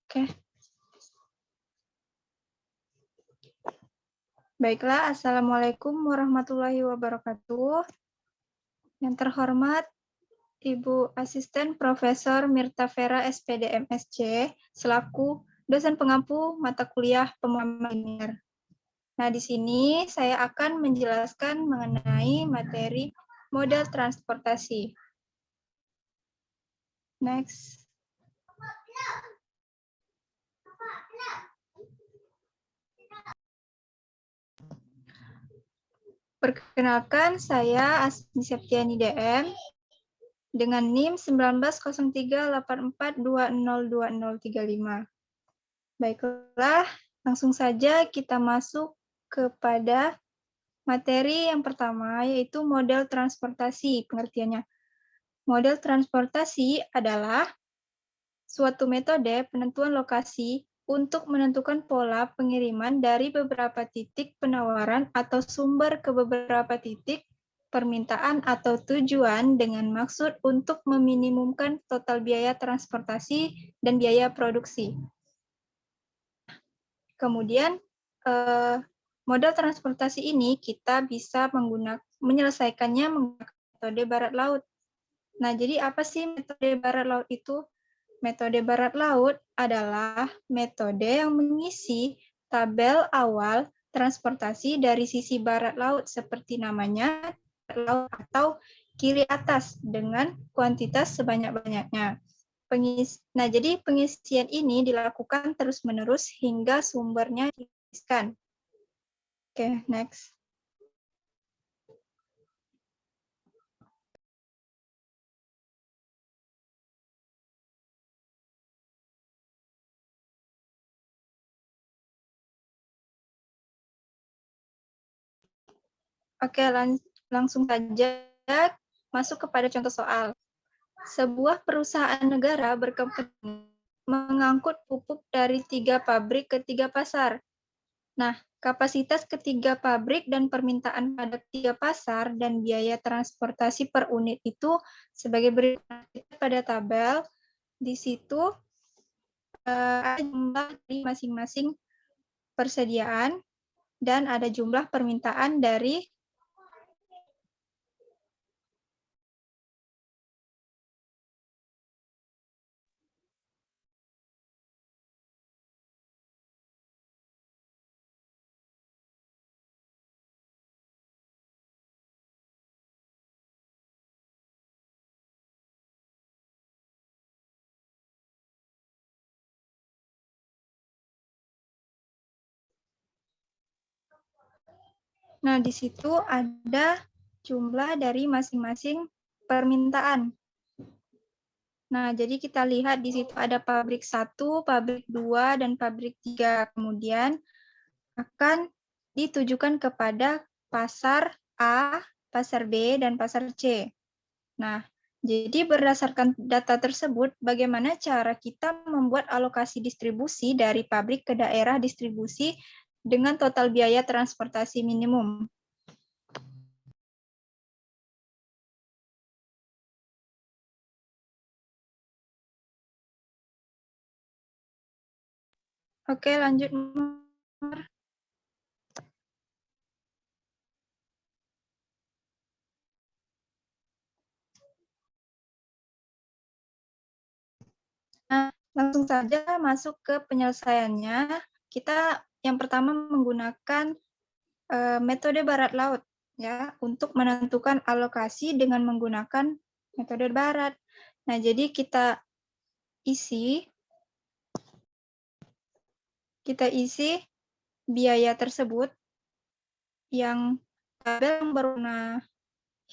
Oke. Baiklah, Assalamualaikum warahmatullahi wabarakatuh. Yang terhormat Ibu Asisten Profesor Mirta Vera SPD MSc, selaku dosen pengampu mata kuliah pemahaman linear. Nah, di sini saya akan menjelaskan mengenai materi model transportasi. Next. Perkenalkan, saya Asmi Septiani DM dengan NIM 190384202035. Baiklah, langsung saja kita masuk kepada materi yang pertama, yaitu model transportasi. Pengertiannya, model transportasi adalah suatu metode penentuan lokasi untuk menentukan pola pengiriman dari beberapa titik penawaran atau sumber ke beberapa titik permintaan atau tujuan dengan maksud untuk meminimumkan total biaya transportasi dan biaya produksi. Kemudian, model transportasi ini kita bisa menyelesaikannya menggunakan metode barat laut. Nah, jadi apa sih metode barat laut itu? Metode barat laut adalah metode yang mengisi tabel awal transportasi dari sisi barat laut seperti namanya laut atau kiri atas dengan kuantitas sebanyak-banyaknya. Nah, jadi pengisian ini dilakukan terus-menerus hingga sumbernya dihabiskan. Oke, next. Oke, langsung saja masuk kepada contoh soal. Sebuah perusahaan negara berkepentingan mengangkut pupuk dari 3 pabrik ke 3 pasar. Nah, kapasitas ketiga pabrik dan permintaan pada 3 pasar dan biaya transportasi per unit itu sebagai berikut pada tabel. Di situ ada jumlah dari masing-masing persediaan dan ada jumlah permintaan dari Nah, di situ ada jumlah dari masing-masing permintaan. Nah, jadi kita lihat di situ ada pabrik 1, pabrik 2, dan pabrik 3. Kemudian akan ditujukan kepada pasar A, pasar B, dan pasar C. Nah, jadi berdasarkan data tersebut, bagaimana cara kita membuat alokasi distribusi dari pabrik ke daerah distribusi dengan total biaya transportasi minimum. Oke, lanjut. Nah, langsung saja masuk ke penyelesaiannya. Kita yang pertama menggunakan metode barat laut ya untuk menentukan alokasi dengan menggunakan metode barat. Nah, jadi kita isi biaya tersebut yang tabel yang berwarna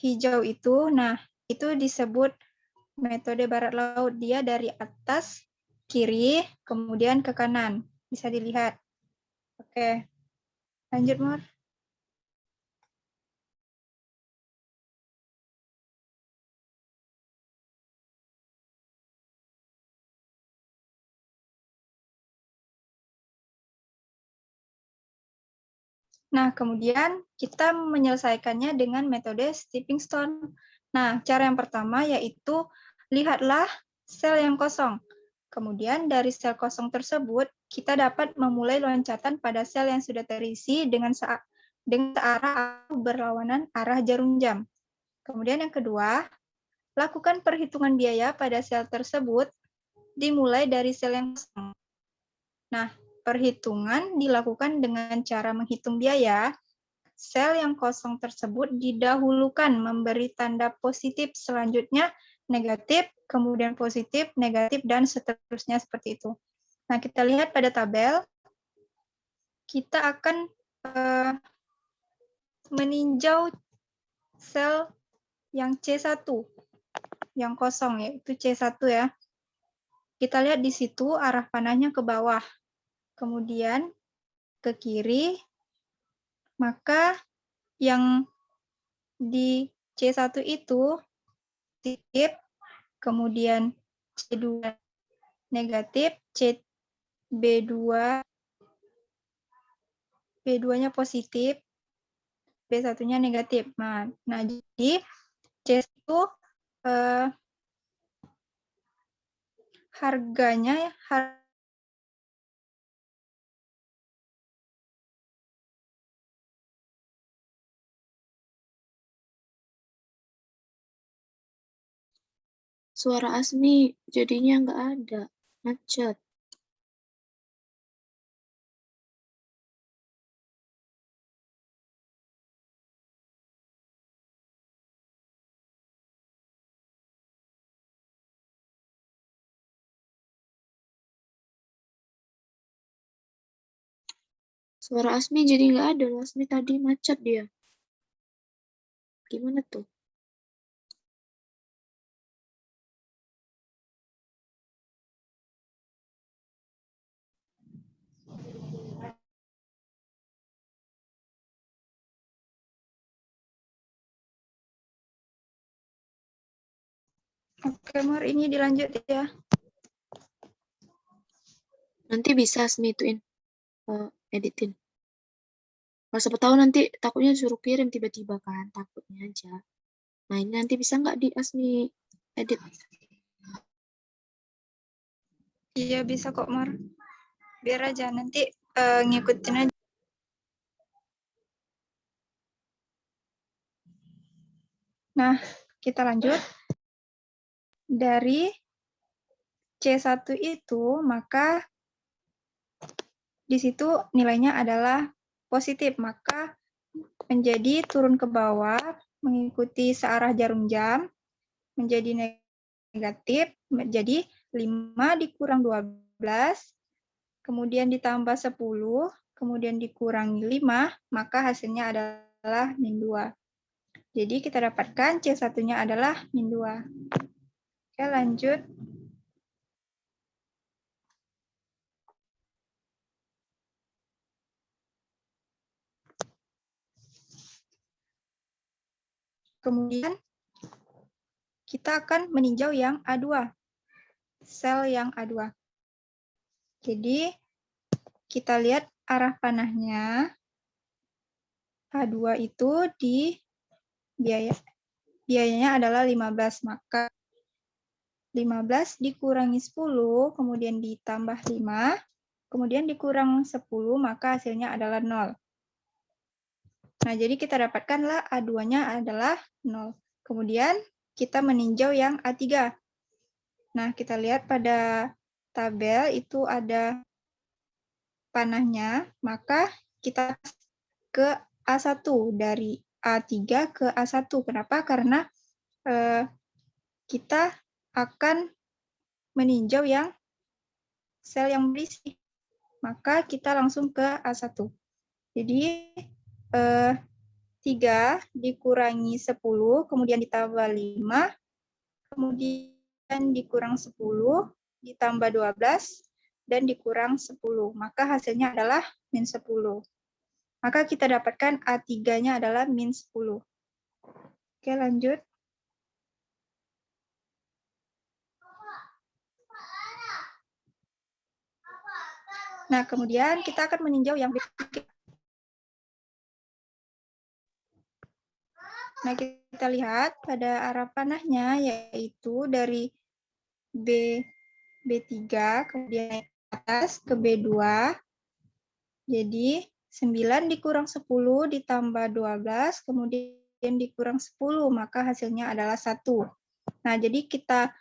hijau itu. Nah, itu disebut metode barat laut. Dia dari atas kiri kemudian ke kanan. Bisa dilihat. Oke. Lanjut, Mur. Nah, kemudian kita menyelesaikannya dengan metode stepping stone. Nah, cara yang pertama yaitu lihatlah sel yang kosong. Kemudian dari sel kosong tersebut, kita dapat memulai loncatan pada sel yang sudah terisi dengan searah berlawanan arah jarum jam. Kemudian yang kedua, lakukan perhitungan biaya pada sel tersebut dimulai dari sel yang kosong. Nah, perhitungan dilakukan dengan cara menghitung biaya. Sel yang kosong tersebut didahulukan memberi tanda positif, selanjutnya negatif, kemudian positif, negatif, dan seterusnya seperti itu. Nah, kita lihat pada tabel, kita akan meninjau sel yang C1, yang kosong, yaitu C1 ya. Kita lihat di situ arah panahnya ke bawah, kemudian ke kiri, maka yang di C1 itu positif, kemudian C2 negatif, B2 B2-nya positif, B1-nya negatif. Nah jadi C itu harganya Suara Asmi jadinya nggak ada, macet. Suara Asmi jadi nggak ada loh, Asmi tadi macet dia. Gimana tuh? Oke, Mur, ini dilanjut ya. Nanti bisa Asmi ituin, editin. Kalau siapa tahu nanti takutnya suruh kirim tiba-tiba kan, takutnya aja. Nah ini nanti bisa nggak di Asmi edit? Iya, bisa kok, Mur. Biar aja, nanti ngikutin aja. Nah, kita lanjut. Dari C1 itu, maka di situ nilainya adalah positif, maka menjadi turun ke bawah, mengikuti searah jarum jam, menjadi negatif, menjadi 5 dikurang 12, kemudian ditambah 10, kemudian dikurangi 5, maka hasilnya adalah min 2. Jadi kita dapatkan C1-nya adalah min 2. Oke, lanjut. Kemudian kita akan meninjau yang A2, sel yang A2. Jadi kita lihat arah panahnya. A2 itu di biayanya adalah 15, maka 15 dikurangi 10, kemudian ditambah 5, kemudian dikurang 10, maka hasilnya adalah 0. Nah, jadi kita dapatkanlah A2-nya adalah 0. Kemudian kita meninjau yang A3. Nah, kita lihat pada tabel itu ada panahnya, maka kita ke A1, dari A3 ke A1. Kenapa? Karena kita akan meninjau yang sel yang berisi. Maka kita langsung ke A1. Jadi 3 dikurangi 10, kemudian ditambah 5, kemudian dikurang 10, ditambah 12, dan dikurang 10. Maka hasilnya adalah min 10. Maka kita dapatkan A3-nya adalah min 10. Oke, lanjut. Nah, kemudian kita akan meninjau yang B3. Nah, kita lihat pada arah panahnya, yaitu dari B B3, kemudian naik ke atas ke B2. Jadi 9 dikurang 10 ditambah 12, kemudian dikurang 10, maka hasilnya adalah 1. Nah, jadi kita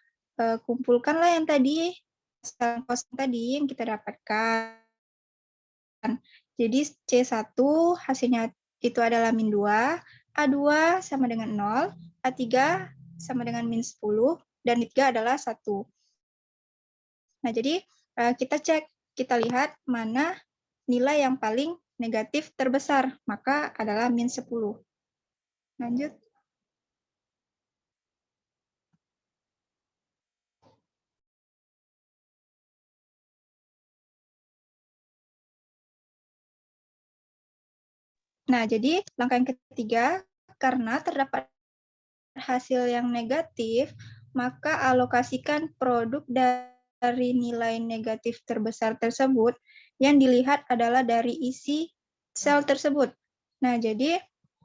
kumpulkanlah yang tadi, sel kosong tadi yang kita dapatkan. Jadi C1 hasilnya itu adalah min 2, A2 sama dengan 0, A3 sama dengan min 10, dan I3 adalah 1. Nah, jadi kita cek, kita lihat mana nilai yang paling negatif terbesar, maka adalah min 10. Lanjut. Nah, jadi langkah yang ketiga, karena terdapat hasil yang negatif, maka alokasikan produk dari nilai negatif terbesar tersebut yang dilihat adalah dari isi sel tersebut. Nah, jadi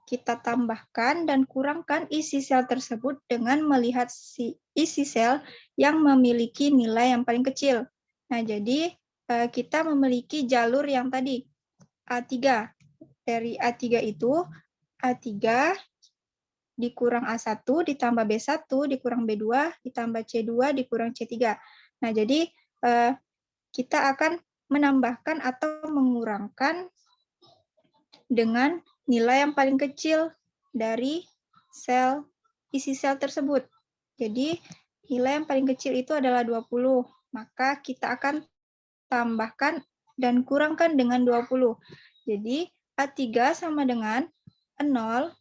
kita tambahkan dan kurangkan isi sel tersebut dengan melihat isi sel yang memiliki nilai yang paling kecil. Nah, jadi kita memiliki jalur yang tadi, A3. Dari A3 itu, A3 dikurang A1 ditambah B1 dikurang B2 ditambah C2 dikurang C3. Nah, jadi kita akan menambahkan atau mengurangkan dengan nilai yang paling kecil dari isi sel tersebut. Jadi, nilai yang paling kecil itu adalah 20. Maka kita akan tambahkan dan kurangkan dengan 20. Jadi, A3 sama dengan 0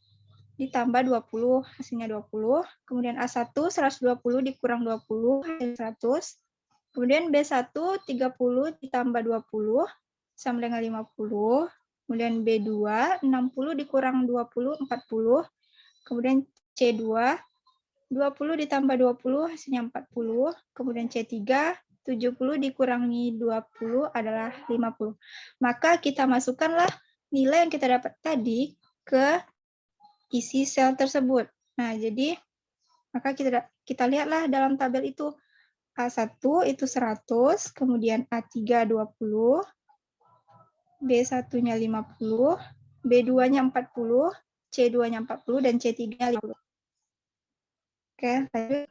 ditambah 20, hasilnya 20. Kemudian A1, 120 dikurang 20, hasilnya 100. Kemudian B1, 30 ditambah 20, sama dengan 50. Kemudian B2, 60 dikurang 20, 40. Kemudian C2, 20 ditambah 20, hasilnya 40. Kemudian C3, 70 dikurangi 20 adalah 50. Maka kita masukkanlah nilai yang kita dapat tadi ke isi sel tersebut. Nah, jadi maka kita lihatlah dalam tabel itu. A1 itu 100, kemudian A3 20, B1-nya 50, B2-nya 40, C2-nya 40, dan C3-nya 50. Oke, lanjut.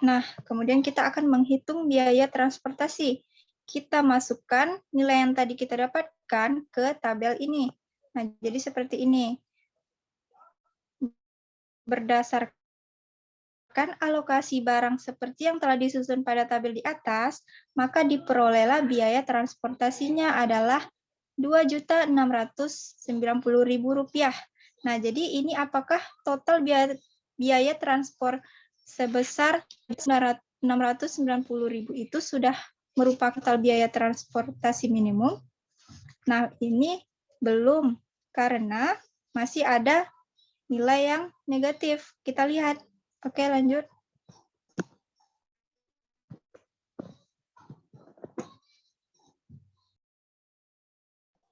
Nah, kemudian kita akan menghitung biaya transportasi. Kita masukkan nilai yang tadi kita dapatkan ke tabel ini. Nah, jadi seperti ini. Berdasarkan alokasi barang seperti yang telah disusun pada tabel di atas, maka diperolehlah biaya transportasinya adalah Rp2.690.000. Nah, jadi ini apakah total biaya transport sebesar Rp690.000 itu sudah merupakan total biaya transportasi minimum? Nah, ini belum, karena masih ada nilai yang negatif. Kita lihat. Oke, lanjut.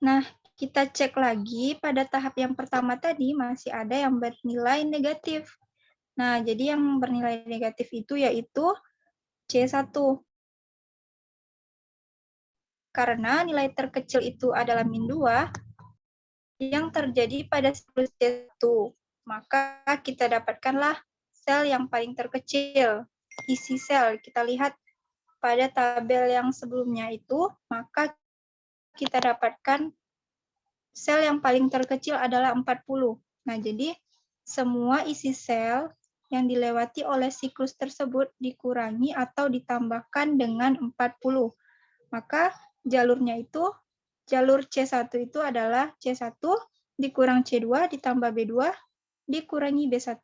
Nah, kita cek lagi pada tahap yang pertama tadi masih ada yang bernilai negatif. Nah, jadi yang bernilai negatif itu yaitu C1. Karena nilai terkecil itu adalah min 2 yang terjadi pada siklus C1. Maka kita dapatkanlah sel yang paling terkecil. Isi sel kita lihat pada tabel yang sebelumnya itu, maka kita dapatkan sel yang paling terkecil adalah 40. Nah, jadi semua isi sel yang dilewati oleh siklus tersebut dikurangi atau ditambahkan dengan 40. Maka jalurnya itu, jalur C1 itu adalah C1 dikurang C2 ditambah B2 dikurangi B1.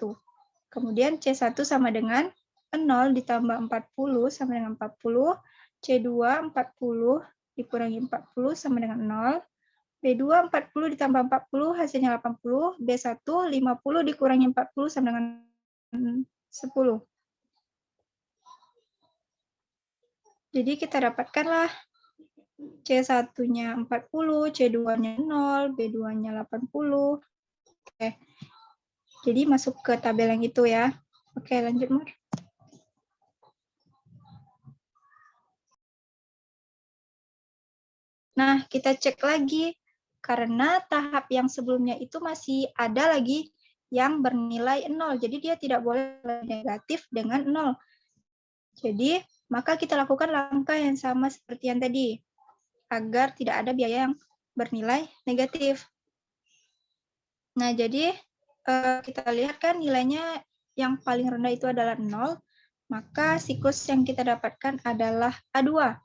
Kemudian C1 sama dengan 0 ditambah 40 sama dengan 40, C2 40 dikurangi 40 sama dengan 0, B2 40 ditambah 40 hasilnya 80, B1 50 dikurangi 40 sama dengan 10. Jadi kita dapatkanlah C1-nya 40, C2-nya 0, B2-nya 80. Oke. Jadi masuk ke tabel yang itu ya. Oke, lanjut, Mar. Nah, kita cek lagi. Karena tahap yang sebelumnya itu masih ada lagi yang bernilai 0. Jadi dia tidak boleh negatif dengan 0. Jadi, maka kita lakukan langkah yang sama seperti yang tadi, agar tidak ada biaya yang bernilai negatif. Nah, jadi kita lihat kan nilainya yang paling rendah itu adalah 0, maka siklus yang kita dapatkan adalah A2.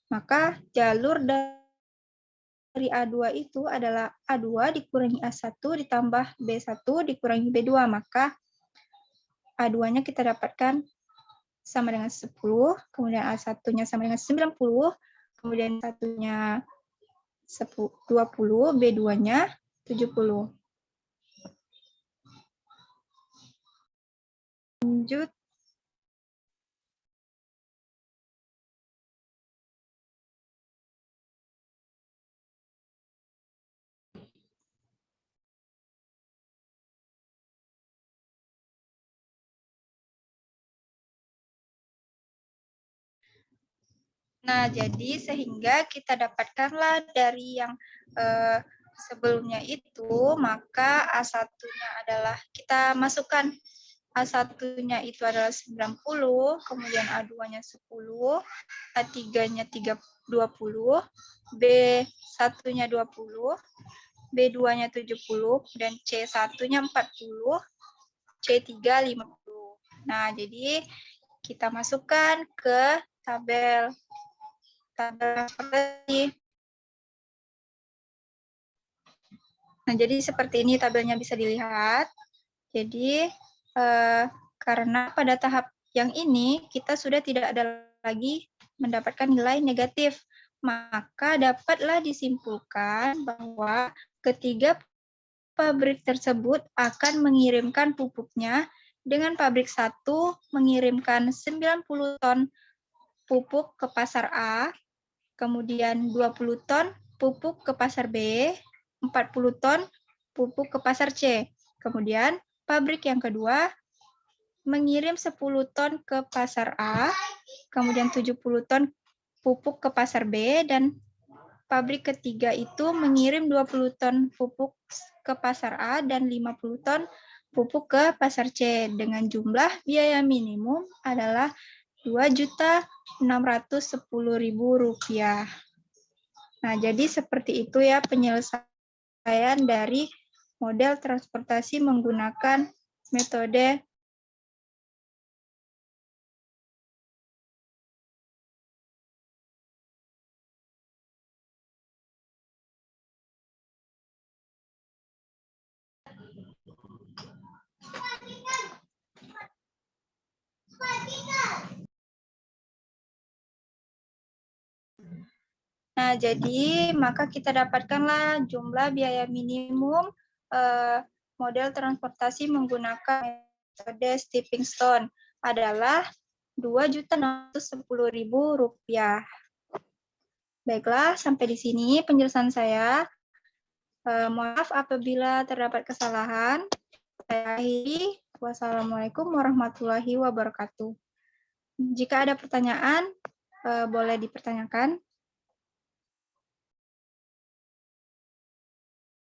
Maka jalur dari A2 itu adalah A2 dikurangi A1 ditambah B1 dikurangi B2, maka A2-nya kita dapatkan sama dengan 10, kemudian A1-nya sama dengan 90, kemudian satunya 20, B2-nya 70. Lanjut. Nah, jadi sehingga kita dapatkanlah dari yang sebelumnya itu, maka A1-nya adalah kita masukkan A1-nya itu adalah 90, kemudian A2-nya 10, A3-nya 20, B1-nya 20, B2-nya 70, dan C1-nya 40, C3 50. Nah, jadi kita masukkan ke tabel seperti. Nah, jadi seperti ini tabelnya bisa dilihat. Jadi, karena pada tahap yang ini kita sudah tidak ada lagi mendapatkan nilai negatif, maka dapatlah disimpulkan bahwa ketiga pabrik tersebut akan mengirimkan pupuknya dengan pabrik 1 mengirimkan 90 ton pupuk ke pasar A, kemudian 20 ton pupuk ke pasar B, 40 ton pupuk ke pasar C. Kemudian pabrik yang kedua mengirim 10 ton ke pasar A, kemudian 70 ton pupuk ke pasar B, dan pabrik ketiga itu mengirim 20 ton pupuk ke pasar A dan 50 ton pupuk ke pasar C dengan jumlah biaya minimum adalah Rp2.610.000. Nah, jadi seperti itu ya penyelesaian dari model transportasi menggunakan metode Nah, jadi maka kita dapatkanlah jumlah biaya minimum model transportasi menggunakan metode stepping stone adalah Rp2.610.000. Baiklah, sampai di sini penjelasan saya. Maaf apabila terdapat kesalahan. Saya akhiri. Wassalamualaikum warahmatullahi wabarakatuh. Jika ada pertanyaan, boleh dipertanyakan.